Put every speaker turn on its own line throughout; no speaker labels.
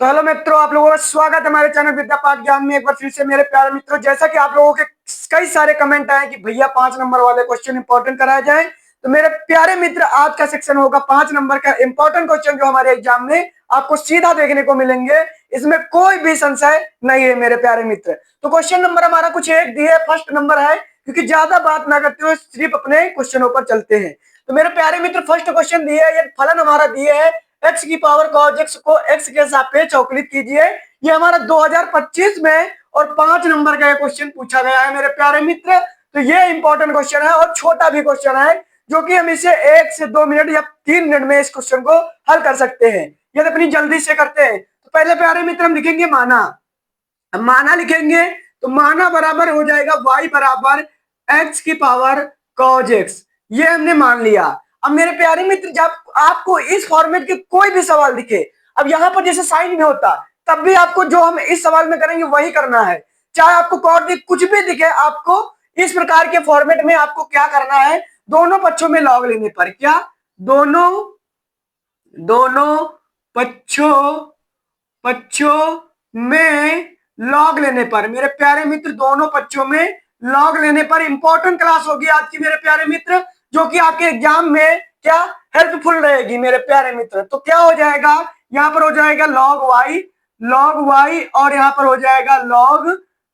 तो हेलो मित्रों, आप लोगों का स्वागत है हमारे चैनल विद्या पाठ ज्ञान में। एक बार फिर से मेरे प्यारे मित्रों, जैसा कि आप लोगों के कई सारे कमेंट आए कि भैया 5 नंबर वाले क्वेश्चन इंपॉर्टेंट कराया जाए, तो मेरे प्यारे मित्र आज का सेक्शन होगा 5 नंबर का इंपॉर्टेंट क्वेश्चन जो हमारे एग्जाम में आपको सीधा देखने को मिलेंगे। इसमें कोई भी संशय नहीं है मेरे प्यारे मित्र। तो क्वेश्चन नंबर हमारा कुछ एक दिए, फर्स्ट नंबर है, क्योंकि ज्यादा बात ना करते हुए सिर्फ अपने क्वेश्चनों पर चलते हैं। तो मेरे प्यारे मित्र फर्स्ट क्वेश्चन दिए है, ये फलन हमारा दिए है एक्स की पावर cos x को एक्स के सापेक्ष अवकलित कीजिए। ये हमारा 2025 में और 5 नंबर का ये क्वेश्चन पूछा गया है मेरे प्यारे मित्र। तो ये इंपॉर्टेंट क्वेश्चन है और छोटा भी क्वेश्चन है, जो कि हम इसे 1 से 2 मिनट या 3 मिनट में इस क्वेश्चन को हल कर सकते हैं यदि अपनी जल्दी से करते हैं। तो पहले प्यारे मित्र हम लिखेंगे माना। अब माना लिखेंगे तो माना बराबर हो जाएगा y बराबर x की पावर cos x। ये हमने मान लिया। अब मेरे प्यारे मित्र, जब आपको इस फॉर्मेट के कोई भी सवाल दिखे, अब यहां पर जैसे साइन में होता, तब भी आपको जो हम इस सवाल में करेंगे वही करना है। चाहे आपको कॉट दिख कुछ भी दिखे, आपको इस प्रकार के फॉर्मेट में आपको क्या करना है, दोनों पक्षों में लॉग लेने पर क्या, दोनों दोनों पक्षों पक्षों में लॉग लेने पर मेरे प्यारे मित्र, दोनों पक्षों में लॉग लेने पर इंपॉर्टेंट क्लास होगी आज की मेरे प्यारे मित्र, जो कि आपके एग्जाम में क्या हेल्पफुल रहेगी मेरे प्यारे मित्र। तो क्या हो जाएगा, यहाँ पर हो जाएगा लॉग वाई और यहाँ पर हो जाएगा लॉग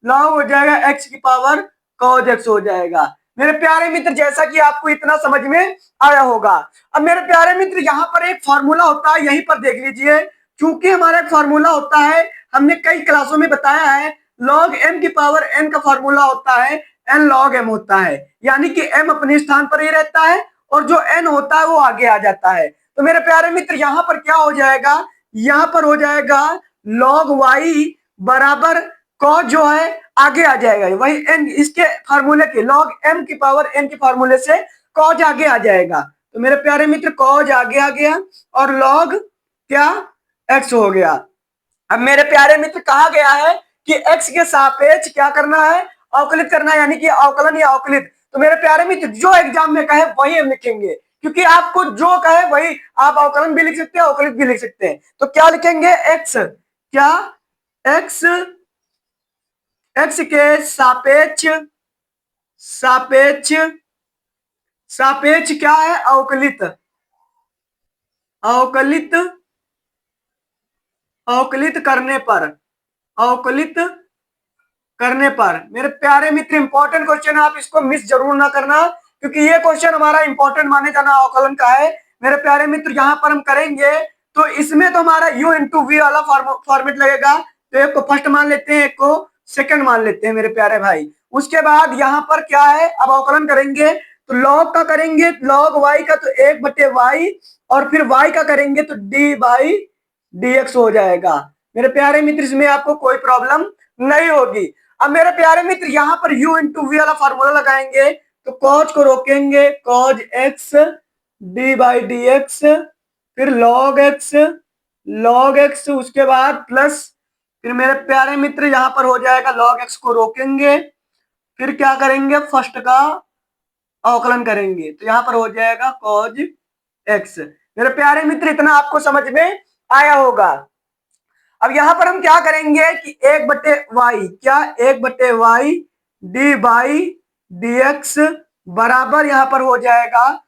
लॉग हो जाएगा एक्स की पावर cos x हो जाएगा मेरे प्यारे मित्र, जैसा कि आपको इतना समझ में आया होगा। अब मेरे प्यारे मित्र यहाँ पर एक फॉर्मूला होता है, यहीं पर देख लीजिए। क्योंकि हमारा एक फॉर्मूला होता है, हमने कई क्लासों में बताया है, log m की पावर n का फॉर्मूला होता है n log m होता है, यानी कि m अपने स्थान पर ही रहता है और जो n होता है वो आगे आ जाता है। तो मेरे प्यारे मित्र यहाँ पर क्या हो जाएगा, यहाँ पर हो जाएगा log y बराबर cos जो है आगे आ जाएगा, वही n इसके फार्मूले के log m की पावर n के फार्मूले से cos आगे आ जाएगा। तो मेरे प्यारे मित्र cos आगे आ गया और log क्या x हो गया। अब मेरे प्यारे मित्र कहा गया है कि x के सापेक्ष क्या करना है, अवकलित करना है, यानी कि अवकलन या अवकलित। तो मेरे प्यारे मित्र जो एग्जाम में कहे वही हम लिखेंगे, क्योंकि आपको जो कहे वही आप अवकलन भी लिख सकते हैं, अवकलित भी लिख सकते हैं। तो क्या लिखेंगे, x क्या x x के सापेक्ष सापेक्ष सापेक्ष क्या है, अवकलित अवकलित अवकलित करने पर मेरे प्यारे मित्र इंपॉर्टेंट क्वेश्चन है, आप इसको मिस जरूर ना करना, क्योंकि ये क्वेश्चन हमारा इंपॉर्टेंट माने जाना अवकलन का है मेरे प्यारे मित्र। यहाँ पर हम करेंगे तो इसमें तो हमारा u इंटू वी वाला फॉर्मेट लगेगा। तो एक को फर्स्ट मान लेते हैं, एक को सेकंड मान लेते हैं मेरे प्यारे भाई। उसके बाद यहाँ पर क्या है, अब अवकलन करेंगे तो लॉग का करेंगे, लॉग वाई का तो 1/y, और फिर y का करेंगे तो d/dx हो जाएगा मेरे प्यारे मित्र। इसमें आपको कोई प्रॉब्लम नहीं होगी। अब मेरे प्यारे मित्र यहाँ पर u इंटू वी वाला फॉर्मूला लगाएंगे तो cos को रोकेंगे, cos x d/dx, फिर log x, उसके बाद प्लस, फिर मेरे प्यारे मित्र यहाँ पर हो जाएगा log x को रोकेंगे, फिर क्या करेंगे, फर्स्ट का अवकलन करेंगे तो यहाँ पर हो जाएगा cos x। मेरे प्यारे मित्र इतना आपको समझ में आया होगा। अब यहां पर हम क्या करेंगे कि 1/y क्या 1/y d/dx बराबर यहाँ पर हो जाएगा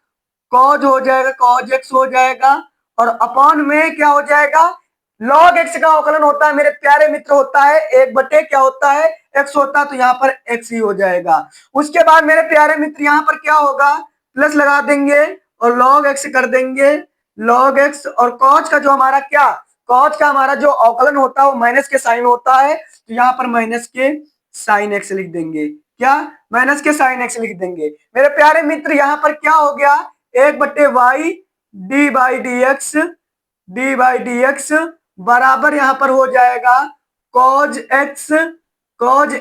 cos हो जाएगा, cos x हो जाएगा, और अपॉन में क्या हो जाएगा, log x का अवकलन होता है मेरे प्यारे मित्र, होता है 1 क्या होता है, x होता है, तो यहाँ पर x ही हो जाएगा। उसके बाद मेरे प्यारे मित्र यहाँ पर क्या होगा, प्लस लगा देंगे और log x कर देंगे, log x, और cos का जो हमारा क्या, cos का हमारा जो अवकलन होता है वो माइनस के साइन होता है, तो यहाँ पर माइनस के साइन x लिख देंगे, क्या माइनस के साइन x लिख देंगे मेरे प्यारे मित्र। यहाँ पर क्या हो गया, 1/y d/dx बराबर यहाँ पर हो जाएगा cos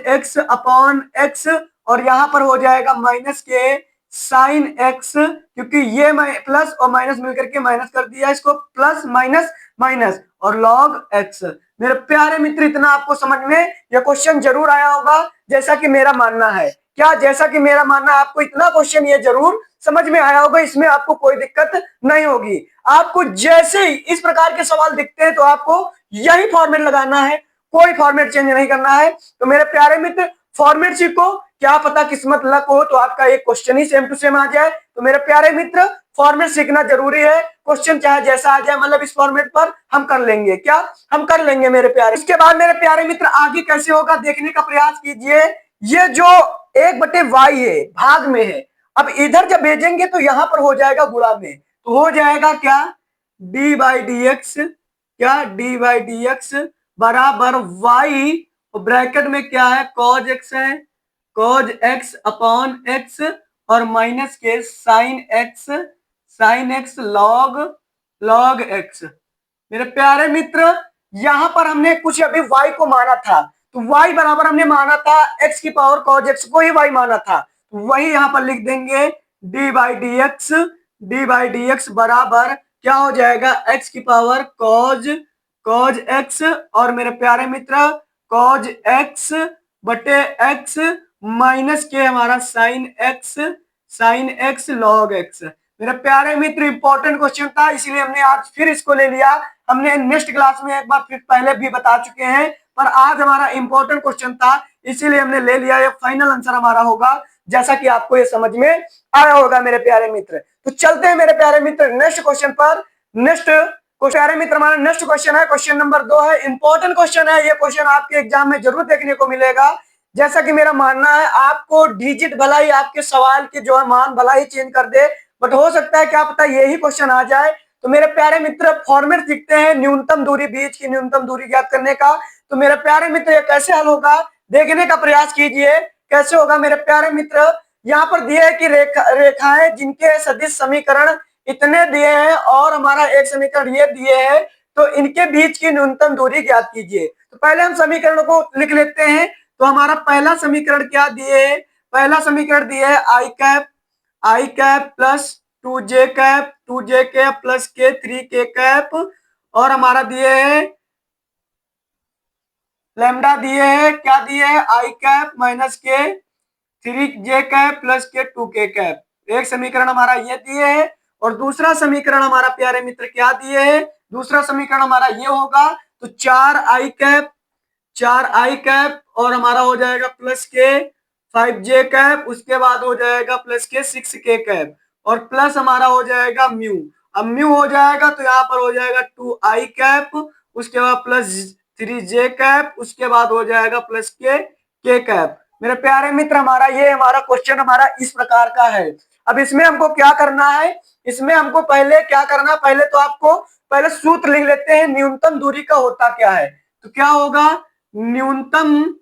x अपॉन x, और यहाँ पर हो जाएगा माइनस के साइन x, क्योंकि ये प्लस और माइनस मिलकर के माइनस कर दिया, इसको प्लस माइनस माइनस, और log x। मेरे प्यारे मित्र इतना आपको समझ में यह क्वेश्चन जरूर आया होगा, जैसा कि मेरा मानना है। क्या जैसा कि मेरा मानना है, आपको इतना क्वेश्चन ये जरूर समझ में आया होगा, इसमें आपको कोई दिक्कत नहीं होगी। आपको जैसे ही इस प्रकार के सवाल दिखते हैं तो आपको यही फॉर्मेट लगाना है, कोई फॉर्मेट चेंज नहीं करना है। तो मेरे प्यारे मित्र फॉर्मेट सीखो, क्या पता किस्मत लक हो तो आपका एक क्वेश्चन ही सेम टू सेम आ जाए। तो मेरे प्यारे मित्र फॉर्मेट सीखना जरूरी है, क्वेश्चन चाहे जैसा आ जाए, मतलब इस फॉर्मेट पर हम कर लेंगे, क्या हम कर लेंगे मेरे प्यारे। इसके बाद मेरे प्यारे मित्र आगे कैसे होगा देखने का प्रयास कीजिए। ये जो 1/y है भाग में है, अब इधर जब भेजेंगे तो यहां पर हो जाएगा गुणा में, तो हो जाएगा क्या डी बाई डी एक्स, क्या डी बाई डी एक्स बराबर y, ब्रैकेट में क्या है कॉज एक्स है, कॉज एक्स अपॉन एक्स और माइनस के साइन एक्स लॉग एक्स। मेरे प्यारे मित्र यहां पर हमने कुछ अभी y को माना था, तो y बराबर हमने माना था x की पावर cos x को ही y माना था, तो वही यहां पर लिख देंगे डी बाई डी एक्स बराबर क्या हो जाएगा x की पावर cos x और मेरे प्यारे मित्र cos x बटे x माइनस के हमारा साइन एक्स लॉग एक्स। मेरे प्यारे मित्र इंपॉर्टेंट क्वेश्चन था, इसलिए हमने आज फिर इसको ले लिया। हमने नेक्स्ट क्लास में एक बार फिर पहले भी बता चुके हैं, पर आज हमारा इंपॉर्टेंट क्वेश्चन था इसीलिए हमने ले लिया। ये फाइनल आंसर हमारा होगा, जैसा कि आपको ये समझ में आया होगा मेरे प्यारे मित्र। तो चलते हैं मेरे प्यारे मित्र नेक्स्ट क्वेश्चन पर। प्यारे मित्र हमारा नेक्स्ट क्वेश्चन है, क्वेश्चन नंबर 2 है, इंपॉर्टेंट क्वेश्चन है। ये क्वेश्चन आपके एग्जाम में जरूर देखने को मिलेगा। जैसा कि मेरा मानना है आपको डिजिट भला ही आपके सवाल के जो है मान भला ही चेंज कर दे, बट हो सकता है क्या पता यही क्वेश्चन आ जाए। तो मेरे प्यारे मित्र फॉर्मेट सीखते हैं न्यूनतम दूरी, बीच की न्यूनतम दूरी ज्ञात करने का। तो मेरे प्यारे मित्र ये कैसे हल होगा देखने का प्रयास कीजिए। कैसे होगा मेरे प्यारे मित्र, यहाँ पर दिए है कि रेखाएं जिनके सदिश समीकरण इतने दिए हैं और हमारा एक समीकरण ये दिए हैं, तो इनके बीच की न्यूनतम दूरी ज्ञात कीजिए। तो पहले हम समीकरण को लिख लेते हैं। तो हमारा पहला समीकरण क्या दिए है, पहला समीकरण दिए है I cap plus 2j cap plus के 3k कैप और हमारा दिए है लैम्डा दिए है, क्या दिए है आई कैप माइनस के 3j कैप प्लस के 2k कैप। एक समीकरण हमारा ये दिए है और दूसरा समीकरण हमारा प्यारे मित्र क्या दिए है, दूसरा समीकरण हमारा ये होगा। तो 4i कैप और हमारा हो जाएगा प्लस के 5j कैप, उसके बाद हो जाएगा प्लस के 6k कैप और प्लस हमारा हो जाएगा म्यू। अब म्यू हो जाएगा तो यहाँ पर हो जाएगा 2i कैप, उसके बाद प्लस 3j कैप, उसके बाद हो जाएगा प्लस के कैप। मेरे प्यारे मित्र हमारा ये हमारा क्वेश्चन हमारा इस प्रकार का है। अब इसमें हमको क्या करना है, इसमें हमको पहले क्या करना है, पहले तो आपको पहले सूत्र लिख लेते हैं न्यूनतम दूरी का होता क्या है। तो क्या होगा न्यूनतम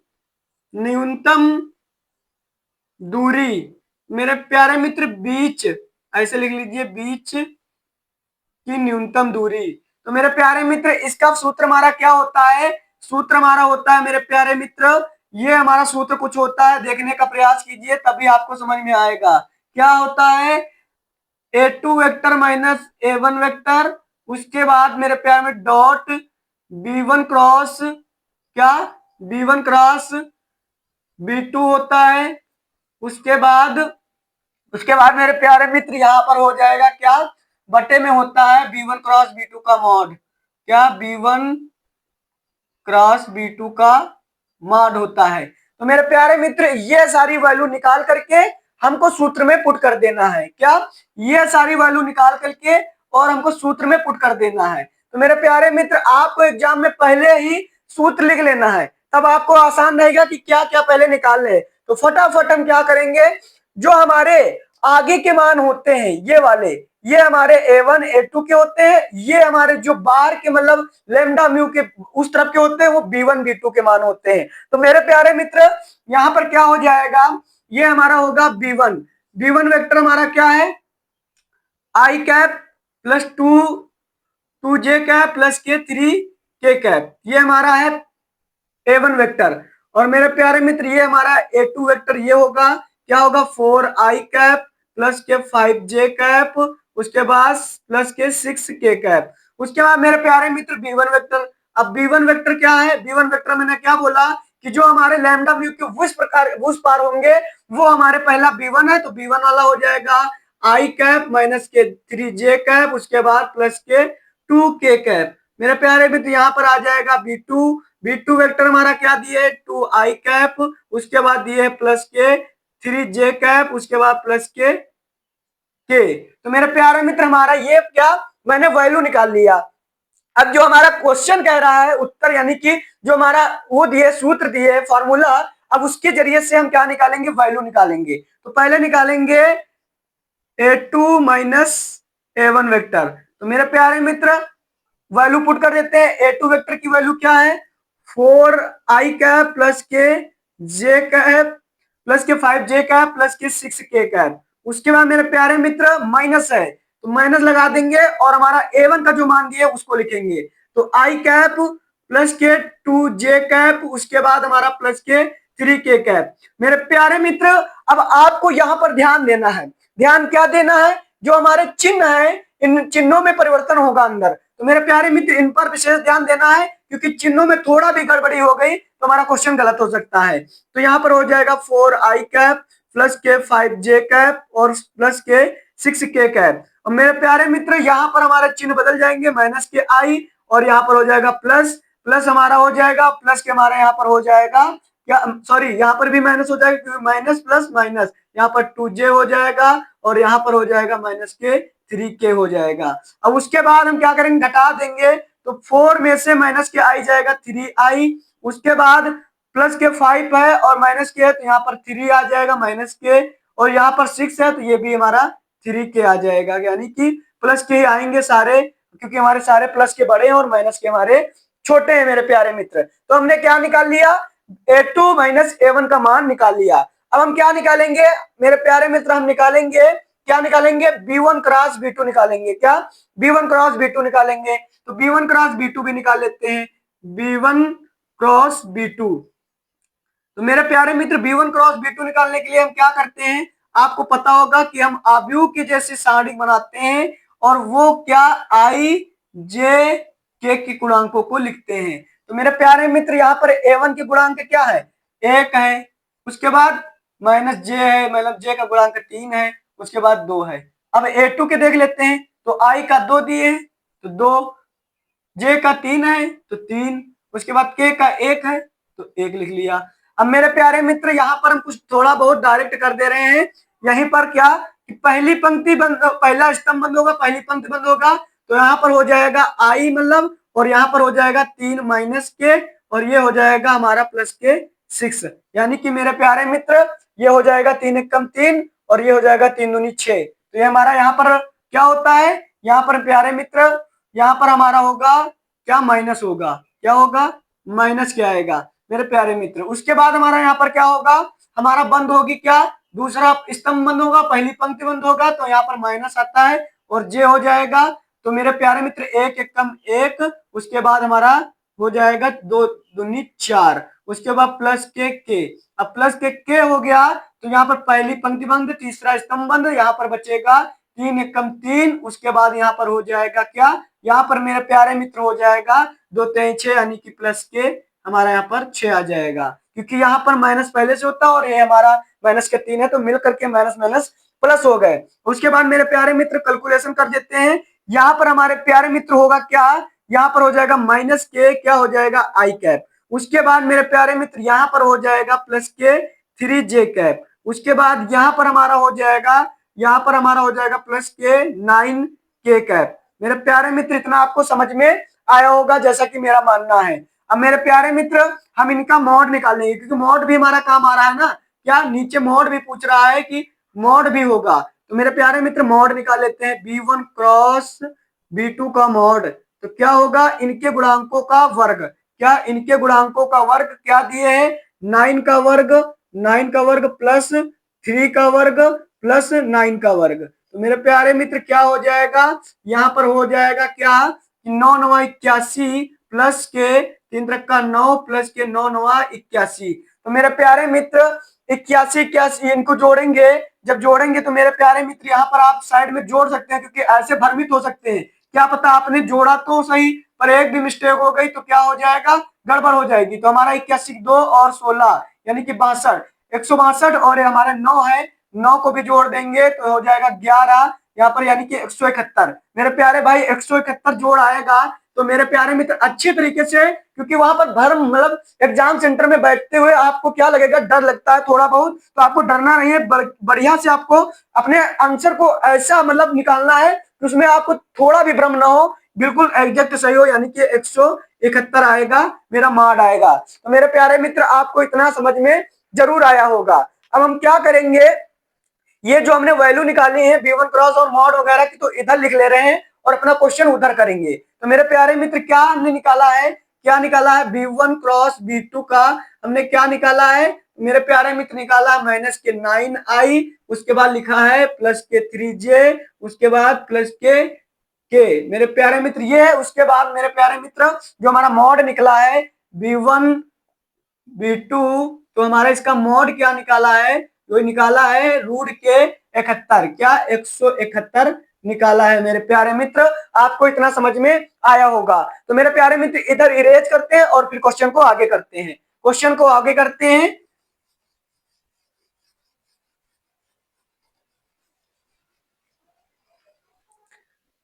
दूरी मेरे प्यारे मित्र बीच, ऐसे लिख लीजिए बीच की न्यूनतम दूरी। तो मेरे प्यारे मित्र इसका सूत्र हमारा क्या होता है, सूत्र हमारा होता है मेरे प्यारे मित्र, ये हमारा सूत्र कुछ होता है, देखने का प्रयास कीजिए तभी आपको समझ में आएगा। क्या होता है a2 vector minus a1 vector, उसके बाद मेरे प्यारे में डॉट b1 क्रॉस क्या b1 क्रॉस b2 होता है। उसके बाद मेरे प्यारे मित्र यहाँ पर हो जाएगा क्या बटे में होता है b1 क्रॉस b2 का मॉड, क्या b1 क्रॉस b2 का मॉड होता है। तो मेरे प्यारे मित्र ये सारी वैल्यू निकाल करके हमको सूत्र में पुट कर देना है, क्या ये सारी वैल्यू निकाल करके और हमको सूत्र में पुट कर देना है। तो मेरे प्यारे मित्र आपको एग्जाम में पहले ही सूत्र लिख लेना है, तब आपको आसान रहेगा कि क्या क्या पहले निकाल ले। तो फटाफट हम क्या करेंगे, जो हमारे आगे के मान होते हैं ये वाले, ये हमारे a1 a2 के होते हैं, ये हमारे जो बाहर के मतलब लेमडा म्यू के उस तरफ के होते हैं वो b1 b2 के मान होते हैं। तो मेरे प्यारे मित्र यहाँ पर क्या हो जाएगा, ये हमारा होगा b1 वेक्टर हमारा क्या है I cap plus 2j cap plus के 3k कैप, ये हमारा है a1 वेक्टर। और मेरे प्यारे मित्र ये हमारा a2 वेक्टर ये होगा, क्या होगा 4i कैप प्लस के 5j कैप, उसके बाद प्लस के 6k कैप। उसके बाद मेरे प्यारे मित्र b1 वेक्टर। अब b1 वेक्टर क्या है, b1 वेक्टर मैंने क्या बोला कि जो हमारे लैम्डा म्यू के उस पार होंगे वो हमारे पहला b1 है, तो b1 वाला हो जाएगा i कैप माइनस के 3j कैप, उसके बाद प्लस के 2k कैप। मेरे प्यारे मित्र यहाँ पर आ जाएगा बी टू वेक्टर हमारा क्या दिए है 2i कैप, उसके बाद दिए है प्लस के 3j कैप, उसके बाद प्लस के। तो मेरे प्यारे मित्र हमारा ये क्या मैंने वैल्यू निकाल लिया। अब जो हमारा क्वेश्चन कह रहा है उत्तर, यानी कि जो हमारा वो दिए सूत्र दिए फॉर्मूला, अब उसके जरिए से हम क्या निकालेंगे, वैल्यू निकालेंगे। तो पहले निकालेंगे a2 माइनस a1 वेक्टर। तो मेरे प्यारे मित्र वैल्यू पुट कर देते हैं। a2 वेक्टर की वैल्यू क्या है 4i कैप प्लस के जे कैप प्लस के 5j कैप प्लस के 6k कैप। उसके बाद मेरे प्यारे मित्र माइनस है तो माइनस लगा देंगे और हमारा a1 का जो मान दिया उसको लिखेंगे। तो i कैप प्लस के 2j कैप, उसके बाद हमारा प्लस के 3k कैप। मेरे प्यारे मित्र अब आपको यहाँ पर ध्यान देना है। ध्यान क्या देना है, जो हमारे चिन्ह है इन चिन्हों में परिवर्तन होगा अंदर। तो मेरे प्यारे मित्र इन पर विशेष ध्यान देना है, क्योंकि चिन्हों में थोड़ा भी गड़बड़ी हो गई तो हमारा क्वेश्चन गलत हो सकता है। तो यहाँ पर हो जाएगा 4i कैप प्लस के 5j कैप और प्लस के 6k कैप। और मेरे प्यारे मित्र यहाँ पर हमारे चिन्ह बदल जाएंगे, माइनस के आई और यहाँ पर हो जाएगा प्लस, प्लस हमारा हो जाएगा प्लस के हमारे यहाँ पर हो जाएगा क्या, सॉरी यहाँ पर भी माइनस हो जाएगा क्योंकि माइनस प्लस माइनस, यहाँ पर 2j हो जाएगा और यहाँ पर हो जाएगा माइनस के 3k हो जाएगा। अब उसके बाद हम क्या करेंगे, घटा देंगे। तो 4 में से माइनस के आई जाएगा 3i, उसके बाद प्लस के 5 है और माइनस के है तो यहाँ पर 3 आ जाएगा माइनस के, और यहाँ पर 6 है तो ये भी हमारा 3k आ जाएगा, यानी कि प्लस के ही आएंगे सारे, क्योंकि हमारे सारे प्लस के बड़े हैं और माइनस के हमारे छोटे हैं मेरे प्यारे मित्र। तो हमने क्या निकाल लिया, a2 माइनस a1 का मान निकाल लिया। अब हम क्या निकालेंगे मेरे प्यारे मित्र, हम निकालेंगे क्या निकालेंगे, b1 क्रॉस b2 निकालेंगे। क्या, b1 क्रॉस b2 निकालेंगे। तो b1 क्रॉस b2 भी निकाल लेते हैं, b1 क्रॉस b2। तो मेरे प्यारे मित्र b1 क्रॉस b2 निकालने के लिए हम क्या करते हैं, आपको पता होगा कि हम आव्यूह की जैसे सारणी बनाते हैं और वो क्या i j k के गुणांकों को लिखते हैं। तो मेरे प्यारे मित्र यहाँ पर a1 के गुणांक क्या है, 1 है, उसके बाद माइनस j है, मतलब j का गुणांक 3 है, उसके बाद 2 है। अब a2 के देख लेते हैं, तो i का 2 दिए तो 2, j का 3 है तो 3, उसके बाद k का 1 है तो 1 लिख लिया। अब मेरे प्यारे मित्र यहाँ पर हम कुछ थोड़ा बहुत डायरेक्ट कर दे रहे हैं। यहीं पर क्या कि पहली पंक्ति बंद, पहला स्तंभ बंद होगा, पहली पंक्ति बंद होगा, तो यहाँ पर हो जाएगा i मतलब, और यहाँ पर हो जाएगा 3 माइनस के, और ये हो जाएगा हमारा प्लस के 6, यानी कि मेरे प्यारे मित्र ये हो जाएगा 3 एकम 3 और ये हो जाएगा 3 दूनी 6। तो ये हमारा यहाँ पर क्या होता है, यहाँ पर प्यारे मित्र यहाँ पर हमारा होगा क्या, माइनस होगा, क्या होगा, माइनस क्या आएगा मेरे प्यारे मित्र। उसके बाद हमारा यहाँ पर क्या होगा, हमारा बंद होगी क्या, दूसरा स्तंभ बंद होगा, पहली पंक्ति बंद होगा, तो यहाँ पर माइनस आता है और जे हो जाएगा। तो मेरे प्यारे मित्र 1 एकम 1, उसके बाद हमारा हो जाएगा 2 दूनी 4, उसके बाद प्लस के। अब प्लस के हो गया तो यहाँ पर पहली पंक्ति बंद, तीसरा स्तंभ बंद, यहाँ पर बचेगा 3 एकम 3, उसके बाद यहाँ पर हो जाएगा क्या, यहाँ पर मेरे प्यारे मित्र हो जाएगा 2 3 6, यानी कि प्लस के हमारा यहाँ पर 6 आ जाएगा, क्योंकि यहाँ पर माइनस पहले से होता है और ये हमारा माइनस के 3 है, तो मिल करके माइनस माइनस प्लस हो गए। उसके बाद मेरे प्यारे मित्र कैलकुलेशन कर देते हैं। यहाँ पर हमारे प्यारे मित्र होगा क्या, यहाँ पर हो जाएगा माइनस के, क्या हो जाएगा आई कैप, उसके बाद मेरे प्यारे मित्र यहाँ पर हो जाएगा प्लस के 3j कैप, उसके बाद यहाँ पर हमारा हो जाएगा, यहाँ पर हमारा हो जाएगा प्लस के 9k कैप। मेरे प्यारे मित्र इतना आपको समझ में आया होगा जैसा कि मेरा मानना है। अब मेरे प्यारे मित्र हम इनका मॉड निकाल लेंगे, क्योंकि मॉड भी हमारा काम आ रहा है ना, क्या नीचे मॉड भी पूछ रहा है कि मॉड भी होगा। तो मेरे प्यारे मित्र मॉड निकाल लेते हैं, b1 क्रॉस b2 का मॉड, तो क्या होगा, इनके गुणांकों का वर्ग, क्या इनके गुणांकों का वर्ग क्या दिए है, 9 का वर्ग, 9 का वर्ग प्लस 3 का वर्ग प्लस 9 का वर्ग। तो मेरे प्यारे मित्र क्या हो जाएगा, यहाँ पर हो जाएगा क्या, 9 9 81 प्लस के 3 रखा 9 प्लस के 9 9 81। तो मेरे प्यारे मित्र 81 81 इनको जोड़ेंगे, जब जोड़ेंगे तो मेरे प्यारे मित्र यहाँ पर आप साइड में जोड़ सकते हैं, क्योंकि ऐसे भ्रमित हो सकते हैं, क्या पता आपने जोड़ा तो सही पर एक भी मिस्टेक हो गई तो क्या हो जाएगा, गड़बड़ हो जाएगी। तो हमारा 81 2 और 16 यानी कि 62, 162, और हमारे 9 है, 9 को भी जोड़ देंगे तो हो जाएगा 11 यहाँ पर, यानी कि 171। मेरे प्यारे भाई 171 जोड़ आएगा तो मेरे प्यारे मित्र अच्छे तरीके से, क्योंकि वहां पर भर मतलब एग्जाम सेंटर में बैठते हुए आपको क्या लगेगा, डर लगता है थोड़ा बहुत, तो आपको डरना नहीं है, बढ़िया से आपको अपने आंसर को ऐसा मतलब निकालना है कि उसमें आपको थोड़ा भी भ्रम ना हो, बिल्कुल एग्जैक्ट सही हो, यानी कि 171 आएगा, मेरा मार्ड आएगा। तो मेरे प्यारे मित्र आपको इतना समझ में जरूर आया होगा। अब हम क्या करेंगे, ये जो हमने वैल्यू निकाली है बी वन क्रॉस और मॉड वगैरह की, तो इधर लिख ले रहे हैं और अपना क्वेश्चन उधर करेंगे। तो मेरे प्यारे मित्र क्या हमने निकाला है, क्या निकाला है, B one cross B two का हमने क्या निकाला है मेरे प्यारे मित्र, निकाला माइनस के 9i, उसके बाद लिखा है प्लस के 3j, उसके बाद प्लस के मेरे प्यारे मित्र ये है। उसके बाद मेरे प्यारे मित्र जो हमारा मॉड निकला है बी वन बी टू, तो हमारा इसका मॉड क्या निकाला है, जो निकाला है रूट के 71, क्या 171 निकाला है मेरे प्यारे मित्र। आपको इतना समझ में आया होगा। तो मेरे प्यारे मित्र इधर इरेज करते हैं और फिर क्वेश्चन को आगे करते हैं, क्वेश्चन को आगे करते हैं।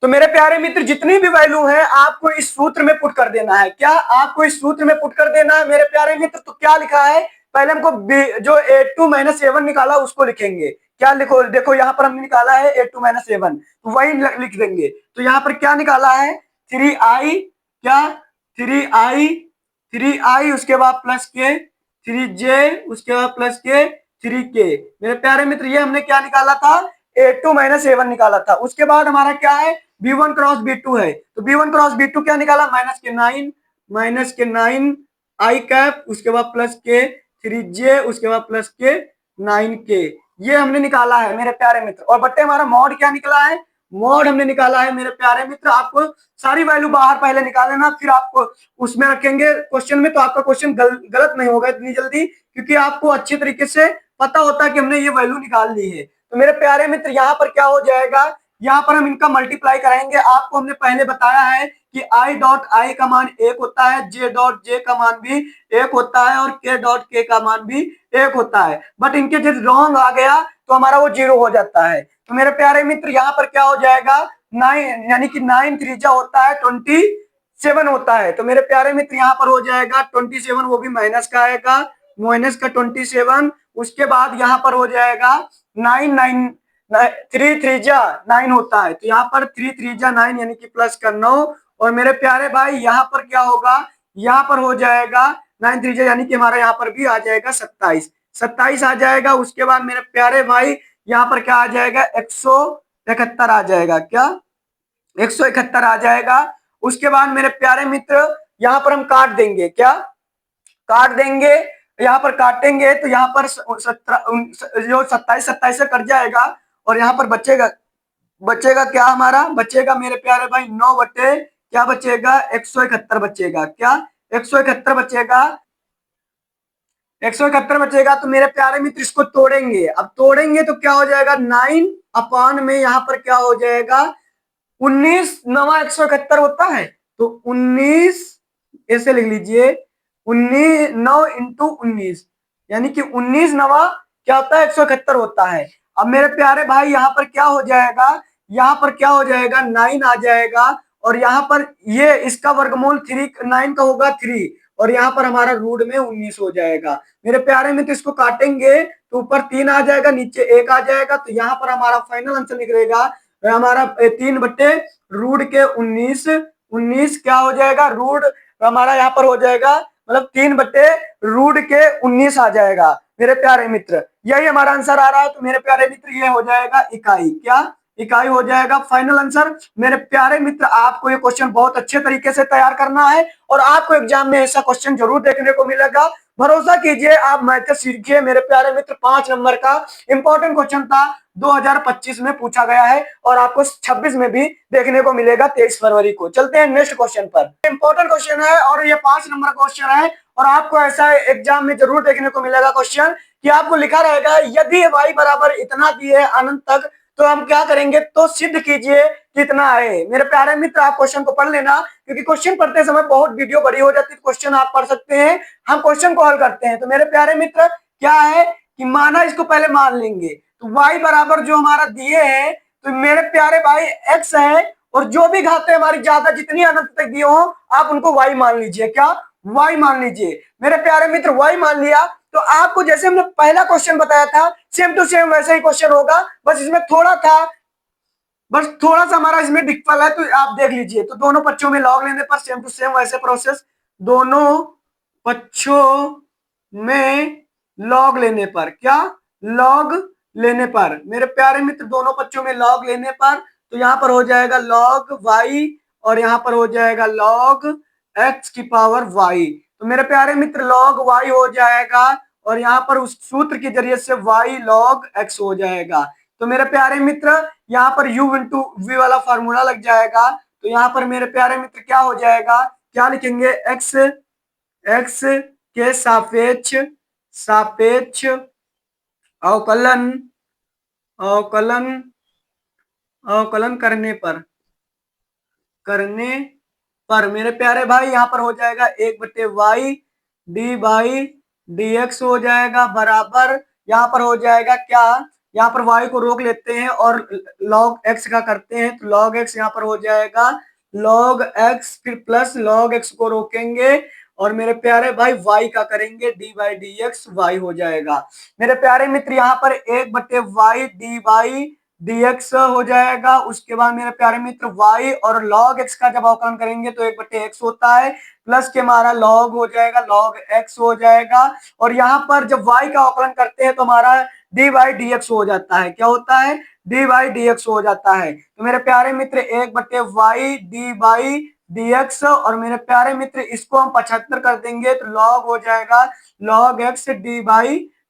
तो मेरे प्यारे मित्र जितनी भी वैल्यू है आपको इस सूत्र में पुट कर देना है, क्या आपको इस सूत्र में पुट कर देना है मेरे प्यारे मित्र। तो क्या लिखा है, पहले हमको जो a2 माइनस ए वन निकाला उसको लिखेंगे, क्या लिखो, देखो यहाँ पर हमने निकाला है a2 माइनस ए वन, तो वही लिख देंगे। तो यहाँ पर क्या निकाला है 3i, क्या 3i, उसके बाद प्लस के 3j, उसके बाद प्लस के 3k। मेरे प्यारे मित्र ये हमने क्या निकाला था, a2 माइनस ए वन निकाला था। उसके बाद हमारा क्या है B one cross B two है, तो B one cross B two क्या निकाला, माइनस के 9 आई कैप, उसके बाद प्लस के 3j, उसके बाद प्लस के 9k, ये हमने निकाला है मेरे प्यारे मित्र। और बट्टे हमारा मॉड क्या निकला है, मॉड हमने निकाला है मेरे प्यारे मित्र। आपको सारी वैल्यू बाहर पहले निकाल लेना, फिर आपको उसमें रखेंगे क्वेश्चन में, तो आपका क्वेश्चन गलत नहीं होगा इतनी जल्दी, क्योंकि आपको अच्छी तरीके से पता होता है कि हमने ये वैल्यू निकाल ली है। तो मेरे प्यारे मित्र यहाँ पर क्या हो जाएगा, यहाँ पर हम इनका मल्टीप्लाई कराएंगे। आपको हमने पहले बताया है कि आई डॉट आई का मान 1 होता है, जे डॉट जे का मान भी 1 होता है, और के डॉट के का मान भी 1 होता है। बट इनके जब रॉन्ग आ गया तो हमारा वो 0 हो जाता है। तो मेरे प्यारे मित्र यहाँ पर क्या हो जाएगा 9, यानी कि 9 3 होता है 27 होता है। तो मेरे प्यारे मित्र यहाँ पर हो जाएगा 27, वो भी माइनस का आएगा, माइनस का 27। उसके बाद यहाँ पर हो जाएगा 9 3 3 जा 9 होता है, तो यहाँ पर 3 3 जा 9, यानी कि प्लस का 9। और मेरे प्यारे भाई यहाँ पर क्या होगा, यहाँ पर हो जाएगा 9 3 जा, यानी कि हमारा यहाँ पर भी आ जाएगा 27 आ जाएगा। उसके बाद मेरे प्यारे भाई यहाँ पर क्या आ जाएगा 171 आ जाएगा, क्या 171 आ जाएगा। उसके बाद मेरे प्यारे मित्र यहाँ पर हम काट देंगे, क्या काट देंगे, यहाँ पर काटेंगे तो यहाँ पर जो 27 से कट जाएगा, और यहाँ पर बचेगा बचेगा क्या, हमारा बचेगा मेरे प्यारे भाई 9 बटे क्या बचेगा 171 बचेगा, क्या 171 बचेगा, 171 बचेगा। तो मेरे प्यारे मित्र इसको तोड़ेंगे, अब तोड़ेंगे तो क्या हो जाएगा 9 अपान में यहाँ पर क्या हो जाएगा 19, नवा 171 होता है, तो 19 ऐसे लिख लीजिए, 19 9 इंटू 19, यानी कि 19 नवा क्या होता है 171 होता है। अब मेरे प्यारे भाई यहाँ पर क्या हो जाएगा, यहाँ पर क्या हो जाएगा 9 आ जाएगा, और यहाँ पर ये इसका वर्गमूल 9 का होगा 3, और यहाँ पर हमारा रूट में 19 हो जाएगा। मेरे प्यारे में तो इसको काटेंगे तो ऊपर 3 आ जाएगा, नीचे 1 आ जाएगा, तो यहाँ पर हमारा फाइनल आंसर निकलेगा हमारा 3 बट्टे रूट के 19 क्या हो जाएगा, रूट हमारा यहाँ पर हो जाएगा मतलब 3 बट्टे रूट के 19 आ जाएगा मेरे प्यारे मित्र। यही हमारा आंसर आ रहा है। तो मेरे प्यारे मित्र ये हो जाएगा इकाई, क्या इकाई हो जाएगा फाइनल आंसर। मेरे प्यारे मित्र आपको ये क्वेश्चन बहुत अच्छे तरीके से तैयार करना है, और आपको एग्जाम में ऐसा क्वेश्चन जरूर देखने को मिलेगा। भरोसा कीजिए, आप मैथ सीखिए मेरे प्यारे मित्र। 5 नंबर का इंपॉर्टेंट क्वेश्चन था, 2025 में पूछा गया है, और आपको 26 में भी देखने को मिलेगा 23 फरवरी को। चलते हैं नेक्स्ट क्वेश्चन पर। इंपॉर्टेंट क्वेश्चन है और ये 5 नंबर क्वेश्चन है, और आपको ऐसा एग्जाम में जरूर देखने को मिलेगा क्वेश्चन कि आपको लिखा रहेगा यदि y बराबर इतना दिए अनंत तक तो हम क्या करेंगे, तो सिद्ध कीजिए कितना है। मेरे प्यारे मित्र आप क्वेश्चन को पढ़ लेना, क्योंकि क्वेश्चन पढ़ते समय बहुत वीडियो बड़ी हो जाती है, क्वेश्चन आप पढ़ सकते हैं, हम क्वेश्चन को हल करते हैं। तो मेरे प्यारे मित्र क्या है कि माना, इसको पहले मान लेंगे, तो y बराबर जो हमारा दिए है, तो मेरे प्यारे भाई x है और जो भी घातें हमारी ज्यादा जितनी अनंत तक दी हो आप उनको y मान लीजिए। क्या y मान लीजिए मेरे प्यारे मित्र, y मान लिया तो आपको जैसे हमने पहला क्वेश्चन बताया था सेम टू सेम वैसा ही क्वेश्चन होगा, बस इसमें थोड़ा था, बस थोड़ा सा हमारा इसमें डिफल है, तो आप देख लीजिए। तो दोनों पक्षों में लॉग लेने पर सेम टू सेम वैसे प्रोसेस, दोनों पक्षों में लॉग लेने पर, क्या लॉग लेने पर मेरे प्यारे मित्र, दोनों पक्षों में लॉग लेने पर तो यहां पर हो जाएगा लॉग y और यहां पर हो जाएगा लॉग x की पावर y। तो मेरे प्यारे मित्र लॉग y हो जाएगा और यहां पर उस सूत्र के जरिए से y लॉग x हो जाएगा। तो मेरे प्यारे मित्र यहाँ पर u इंटू वी वाला फार्मूला लग जाएगा। तो यहाँ पर मेरे प्यारे मित्र क्या हो जाएगा, क्या लिखेंगे, x x के सापेक्ष सापेक्ष अवकलन अवकलन अवकलन करने पर मेरे प्यारे भाई यहाँ पर हो जाएगा 1/y D by D x हो जाएगा बराबर, यहाँ पर हो जाएगा क्या, यहाँ पर y को रोक लेते हैं और log x का करते हैं तो log x यहाँ पर हो जाएगा log x, फिर प्लस log x को रोकेंगे और मेरे प्यारे भाई y का करेंगे D by D x, y हो जाएगा। मेरे प्यारे मित्र यहाँ पर 1/y डी बाई dx हो जाएगा। उसके बाद मेरे प्यारे मित्र y और log x का जब अवकलन करेंगे तो 1/x होता है, प्लस के हमारा log हो जाएगा, log x हो जाएगा। और यहाँ पर जब y का अवकलन करते हैं तो हमारा dy dx हो जाता है, क्या होता है, dy dx हो जाता है। तो मेरे प्यारे मित्र 1/y dy dx और मेरे प्यारे मित्र इसको हम 75 कर देंगे तो log हो जाएगा log x dy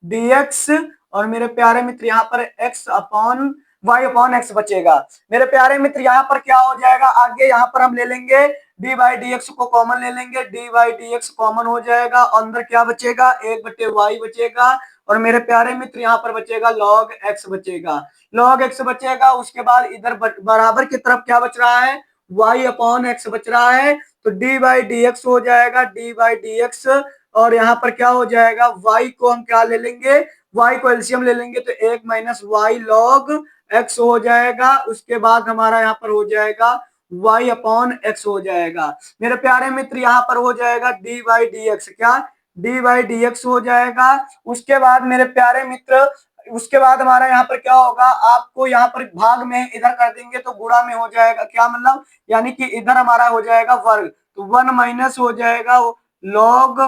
dx और मेरे प्यारे मित्र यहाँ पर x upon y upon x बचेगा। मेरे प्यारे मित्र यहाँ पर क्या हो जाएगा, आगे यहाँ पर हम ले लेंगे डी बाई डी एक्स को कॉमन ले लेंगे, D by D x common हो जाएगा, अंदर क्या बचेगा 1/y बचेगा और मेरे प्यारे मित्र यहाँ पर बचेगा log x बचेगा, log x बचेगा। उसके बाद इधर बराबर की तरफ क्या बच रहा है, y अपॉन एक्स बच रहा है तो डी बाई डी एक्स हो जाएगा, डी बाई डी एक्स और यहाँ पर क्या हो जाएगा, y को हम क्या ले लेंगे, y को एलसीएम ले लेंगे तो 1 माइनस वाई लॉग x हो जाएगा। उसके बाद हमारा यहाँ पर हो जाएगा y अपॉन x हो जाएगा। मेरे प्यारे मित्र यहाँ पर हो जाएगा डी बाई डी एक्स, क्या डी बाई डी एक्स हो जाएगा। उसके बाद मेरे प्यारे मित्र उसके बाद हमारा यहाँ पर क्या होगा, आपको यहाँ पर भाग में इधर कर देंगे तो गुणा में हो जाएगा, क्या मतलब यानी कि इधर हमारा हो जाएगा वर्ग तो 1 माइनस हो जाएगा लॉग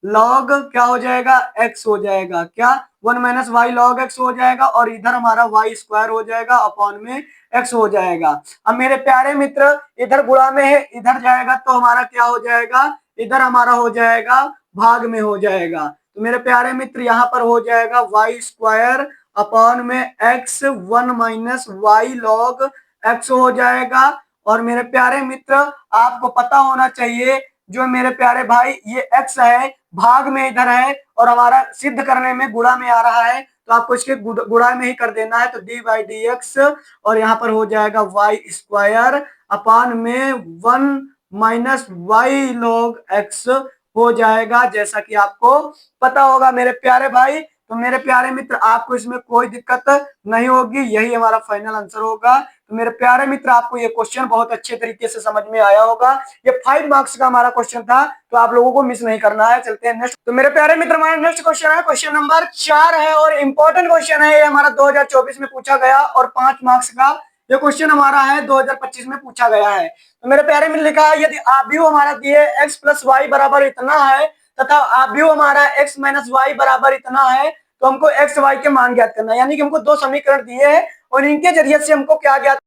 लॉग क्या हो जाएगा x हो जाएगा, क्या 1 माइनस वाई लॉग x हो जाएगा और इधर हमारा y स्क्वायर हो जाएगा अपॉन में x हो जाएगा। अब मेरे प्यारे मित्र इधर गुणा में है, इधर जाएगा तो हमारा क्या हो जाएगा, इधर हमारा हो जाएगा भाग में हो जाएगा। तो मेरे प्यारे मित्र यहाँ पर हो जाएगा y स्क्वायर अपॉन में x 1 minus y log x हो जाएगा। और मेरे प्यारे मित्र आपको पता होना चाहिए जो मेरे प्यारे भाई ये x है भाग में इधर है और हमारा सिद्ध करने में गुणा में आ रहा है तो आपको इसके गुणा में ही कर देना है तो डी बाई डी एक्स और यहाँ पर हो जाएगा वाई स्क्वायर अपॉन में 1 माइनस वाई लॉग एक्स हो जाएगा, जैसा कि आपको पता होगा मेरे प्यारे भाई। तो मेरे प्यारे मित्र आपको इसमें कोई दिक्कत नहीं होगी, यही हमारा फाइनल आंसर होगा। तो मेरे प्यारे मित्र आपको ये क्वेश्चन बहुत अच्छे तरीके से समझ में आया होगा, ये 5 मार्क्स का हमारा क्वेश्चन था तो आप लोगों को मिस नहीं करना है। चलते हैं नेक्स्ट। तो मेरे प्यारे मित्र हमारा नेक्स्ट क्वेश्चन है, क्वेश्चन नंबर 4 है और इंपॉर्टेंट क्वेश्चन है, ये हमारा 2024 में पूछा गया और 5 मार्क्स का ये क्वेश्चन हमारा है 2025 में पूछा गया है। तो मेरे प्यारे मित्र लिखा है यदि आव्यूह हमारा दिए x प्लस वाई बराबर इतना है तथा आव्यूह हमारा x माइनस वाई बराबर इतना है तो हमको x y के मान ज्ञात करना है, यानी कि हमको दो समीकरण दिए हैं और इनके जरिए से हमको क्या ज्ञात